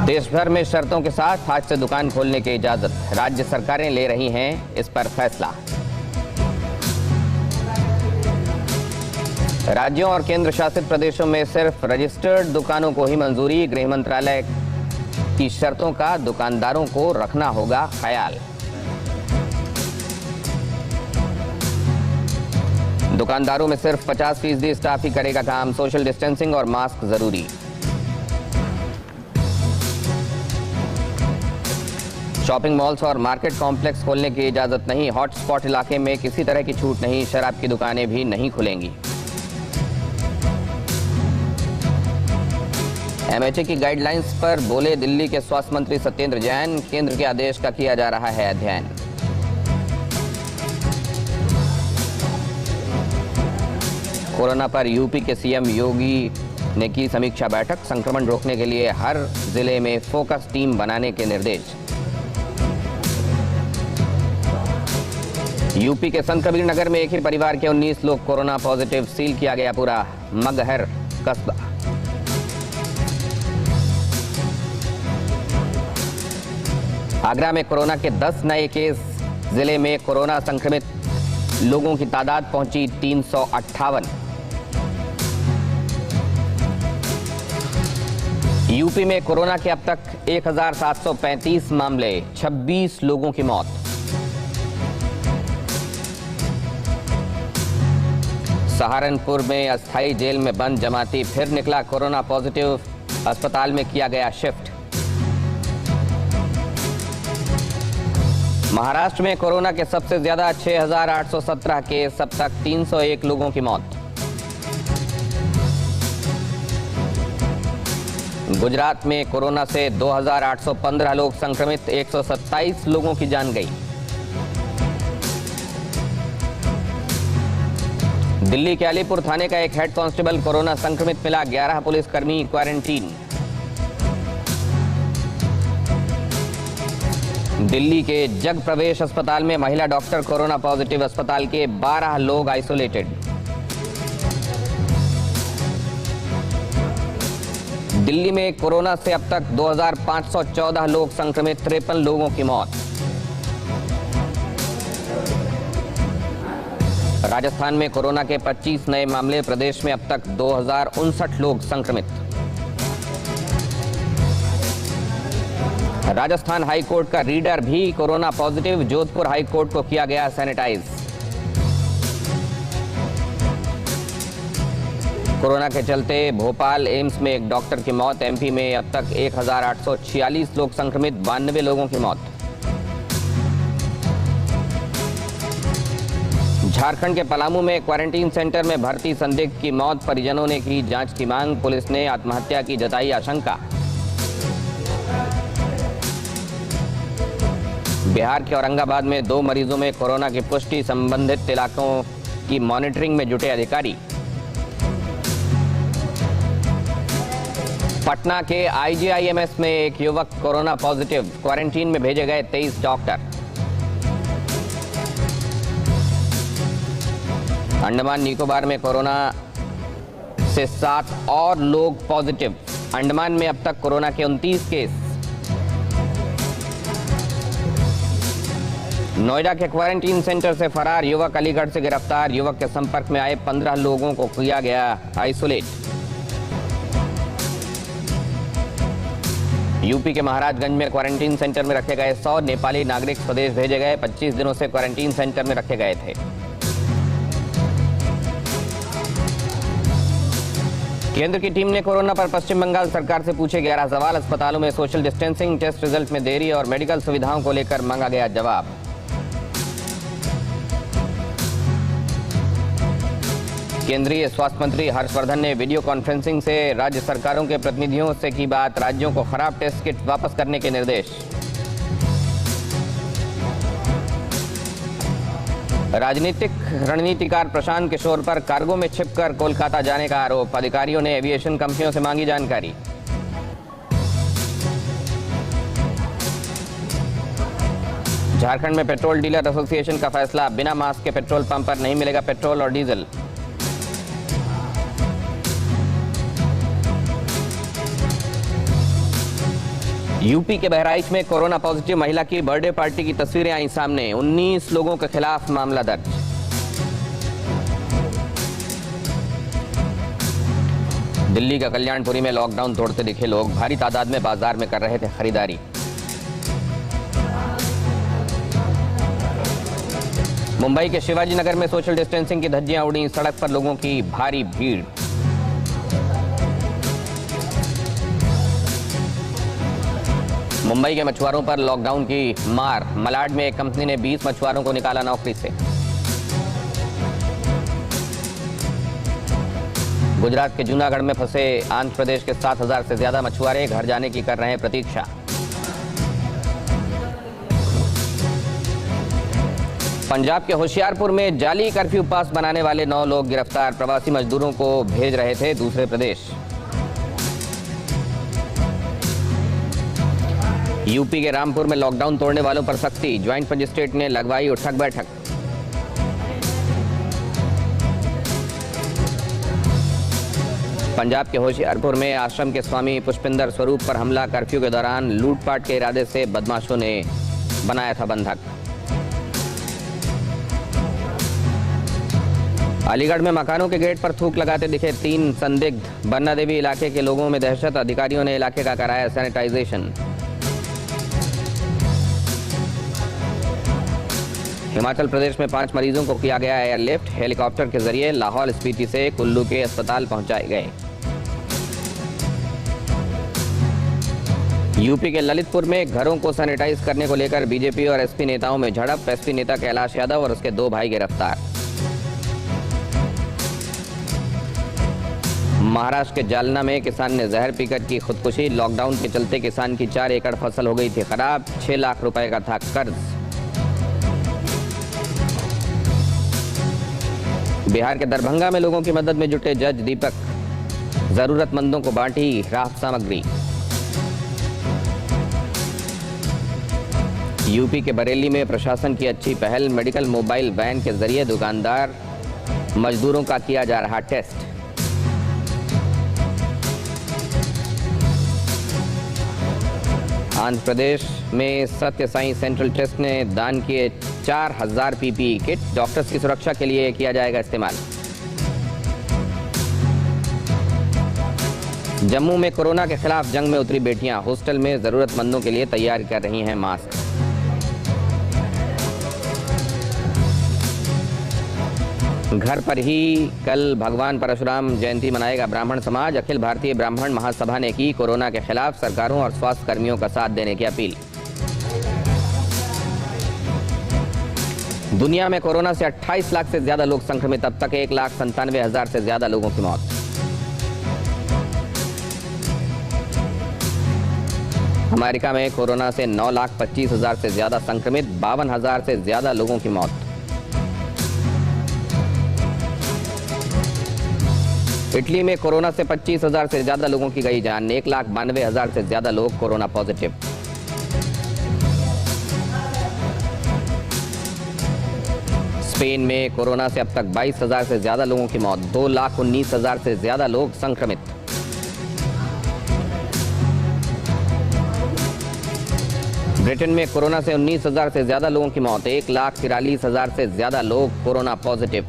देश भर में शर्तों के साथ आज से दुकान खोलने की इजाजत, राज्य सरकारें ले रही हैं इस पर फैसला। राज्यों और केंद्र शासित प्रदेशों में सिर्फ रजिस्टर्ड दुकानों को ही मंजूरी, गृह मंत्रालय की शर्तों का दुकानदारों को रखना होगा ख्याल। दुकानदारों में सिर्फ 50% स्टाफ ही करेगा काम, सोशल डिस्टेंसिंग और मास्क जरूरी। शॉपिंग मॉल्स और मार्केट कॉम्प्लेक्स खोलने की इजाजत नहीं, हॉटस्पॉट इलाके में किसी तरह की छूट नहीं, शराब की दुकानें भी नहीं खुलेंगी। एमएचए की गाइडलाइंस पर बोले दिल्ली के स्वास्थ्य मंत्री सत्येंद्र जैन, केंद्र के आदेश का किया जा रहा है अध्ययन। कोरोना पर यूपी के सीएम योगी ने की समीक्षा बैठक, संक्रमण रोकने के लिए हर जिले में फोकस टीम बनाने के निर्देश। यूपी के संत कबीर नगर में एक ही परिवार के 19 लोग कोरोना पॉजिटिव, सील किया गया पूरा मगहर कस्बा। आगरा में कोरोना के 10 नए केस, जिले में कोरोना संक्रमित लोगों की तादाद पहुंची 358। यूपी में कोरोना के अब तक 1735 मामले, 26 लोगों की मौत। सहारनपुर में अस्थायी जेल में बंद जमाती फिर निकला कोरोना पॉजिटिव, अस्पताल में किया गया शिफ्ट। महाराष्ट्र में कोरोना के सबसे ज्यादा 6817 केस, अब तक 301 लोगों की मौत। गुजरात में कोरोना से 2815 लोग संक्रमित, 127 लोगों की जान गई। दिल्ली के अलीपुर थाने का एक हेड कांस्टेबल कोरोना संक्रमित मिला, 11 पुलिसकर्मी क्वारंटीन। दिल्ली के जग प्रवेश अस्पताल में महिला डॉक्टर कोरोना पॉजिटिव, अस्पताल के 12 लोग आइसोलेटेड। दिल्ली में कोरोना से अब तक 2514 लोग संक्रमित, 53 लोगों की मौत। राजस्थान में कोरोना के 25 नए मामले, प्रदेश में अब तक 2059 लोग संक्रमित। राजस्थान हाई कोर्ट का रीडर भी corona positive, Jodhpur high court को किया गया सैनिटाइज। कोरोना के चलते भोपाल एम्स में एक डॉक्टर की मौत, एमपी में अब तक 1846 लोग संक्रमित, 92 लोगों की मौत। झारखंड के पलामू में क्वारंटीन सेंटर में भर्ती संदिग्ध की मौत, परिजनों ने की जांच की मांग, पुलिस ने आत्महत्या की जताई आशंका। बिहार के औरंगाबाद में 2 मरीजों में कोरोना की पुष्टि, संबंधित इलाकों की मॉनिटरिंग में जुटे अधिकारी। पटना के आईजीआईएमएस में एक युवक कोरोना पॉजिटिव, क्वारंटीन में भेजे गए 23 डॉक्टर। अंडमान निकोबार में कोरोना से 7 और लोग पॉजिटिव, अंडमान में अब तक कोरोना के 29 केस। नोएडा के क्वारंटीन सेंटर से फरार युवक अलीगढ़ से गिरफ्तार, युवक के संपर्क में आए 15 लोगों को किया गया आइसोलेट। यूपी के महाराजगंज में क्वारंटीन सेंटर में रखे गए 100 नेपाली नागरिक स्वदेश भेजे गए, 25 दिनों से क्वारंटीन सेंटर में रखे गए थे। केंद्र की टीम ने कोरोना पर पश्चिम बंगाल सरकार से पूछे 11 सवाल, अस्पतालों में सोशल डिस्टेंसिंग, टेस्ट रिजल्ट में देरी और मेडिकल सुविधाओं को लेकर मांगा गया जवाब। केंद्रीय स्वास्थ्य मंत्री हर्षवर्धन ने वीडियो कॉन्फ्रेंसिंग से राज्य सरकारों के प्रतिनिधियों से की बात, राज्यों को खराब टेस्ट किट वापस करने के निर्देश। राजनीतिक रणनीतिकार प्रशांत किशोर पर कार्गो में छिपकर कोलकाता जाने का आरोप, अधिकारियों ने एविएशन कंपनियों से मांगी जानकारी। झारखंड में पेट्रोल डीलर एसोसिएशन का फैसला, बिना मास्क के पेट्रोल पंप पर नहीं मिलेगा पेट्रोल और डीजल। यूपी के बहराइच में कोरोना पॉजिटिव महिला की बर्थडे पार्टी की तस्वीरें आई सामने। 19 लोगों के खिलाफ मामला दर्ज। दिल्ली का कल्याणपुरी में लॉकडाउन तोड़ते दिखे लोग, भारी तादाद में बाजार में कर रहे थे खरीदारी। मुंबई के शिवाजी नगर में सोशल डिस्टेंसिंग की धज्जियां उड़ी, सड़क पर लोगों की भारी भीड़। मुंबई के मछुआरों पर लॉकडाउन की मार, मलाड में एक कंपनी ने 20 मछुआरों को निकाला नौकरी से। गुजरात के जूनागढ़ में फंसे आंध्र प्रदेश के 7,000 से ज्यादा मछुआरे घर जाने की कर रहे हैं प्रतीक्षा। पंजाब के होशियारपुर में जाली कर्फ्यू पास बनाने वाले 9 लोग गिरफ्तार, प्रवासी मजदूरों को भेज रहे थे दूसरे प्रदेश। यूपी के रामपुर में लॉकडाउन तोड़ने वालों पर सख्ती, ज्वाइंट मजिस्ट्रेट ने लगवाई उठक बैठक। पंजाब के होशियारपुर में आश्रम के स्वामी पुष्पिंदर स्वरूप पर हमला, कर्फ्यू के दौरान लूटपाट के इरादे से बदमाशों ने बनाया था बंधक। अलीगढ़ में मकानों के गेट पर थूक लगाते दिखे 3 संदिग्ध, बन्ना देवी इलाके के लोगों में दहशत, अधिकारियों ने इलाके का कराया सैनिटाइजेशन। हिमाचल प्रदेश में 5 मरीजों को किया गया एयरलिफ्ट, हेलीकॉप्टर के जरिए लाहौल स्पीति से कुल्लू के अस्पताल पहुंचाए गए। यूपी के ललितपुर में घरों को सैनिटाइज करने को लेकर बीजेपी और एसपी नेताओं में झड़प, एसपी नेता कैलाश यादव और उसके 2 भाई गिरफ्तार। महाराष्ट्र के जालना में किसान ने जहर पीकर की खुदकुशी, लॉकडाउन के चलते किसान की 4 एकड़ फसल हो गई थी खराब, 6 लाख रुपए का था कर्ज। बिहार के दरभंगा में लोगों की मदद में जुटे जज दीपक, जरूरतमंदों को बांटी राहत सामग्री। यूपी के बरेली में प्रशासन की अच्छी पहल, मेडिकल मोबाइल वैन के जरिए दुकानदार मजदूरों का किया जा रहा टेस्ट। आंध्र प्रदेश में सत्य साई सेंट्रल ट्रस्ट ने दान किए 4000 पीपीई किट, डॉक्टर्स की सुरक्षा के लिए किया जाएगा इस्तेमाल। जम्मू में कोरोना के खिलाफ जंग में उतरी बेटियां, हॉस्टल में जरूरतमंदों के लिए तैयार कर रही हैं मास्क। घर पर ही कल भगवान परशुराम जयंती मनाएगा ब्राह्मण समाज, अखिल भारतीय ब्राह्मण महासभा ने की कोरोना के खिलाफ सरकारों और स्वास्थ्य कर्मियों का साथ देने की अपील। दुनिया में कोरोना से 28 लाख से ज्यादा लोग संक्रमित, अब तक 1,97,000 से ज्यादा लोगों की मौत। अमेरिका में कोरोना से 9,25,000 से ज्यादा संक्रमित, 52,000 से ज्यादा लोगों की मौत। इटली में कोरोना से 25,000 से ज्यादा लोगों की गई जान, 1,92,000 से ज्यादा लोग कोरोना पॉजिटिव। स्पेन में कोरोना से अब तक 22,000 से ज्यादा लोगों की मौत, 2,19,000 से ज्यादा लोग संक्रमित। ब्रिटेन में कोरोना से 19,000 से ज्यादा लोगों की मौत, 1,43,000 से ज्यादा लोग कोरोना पॉजिटिव।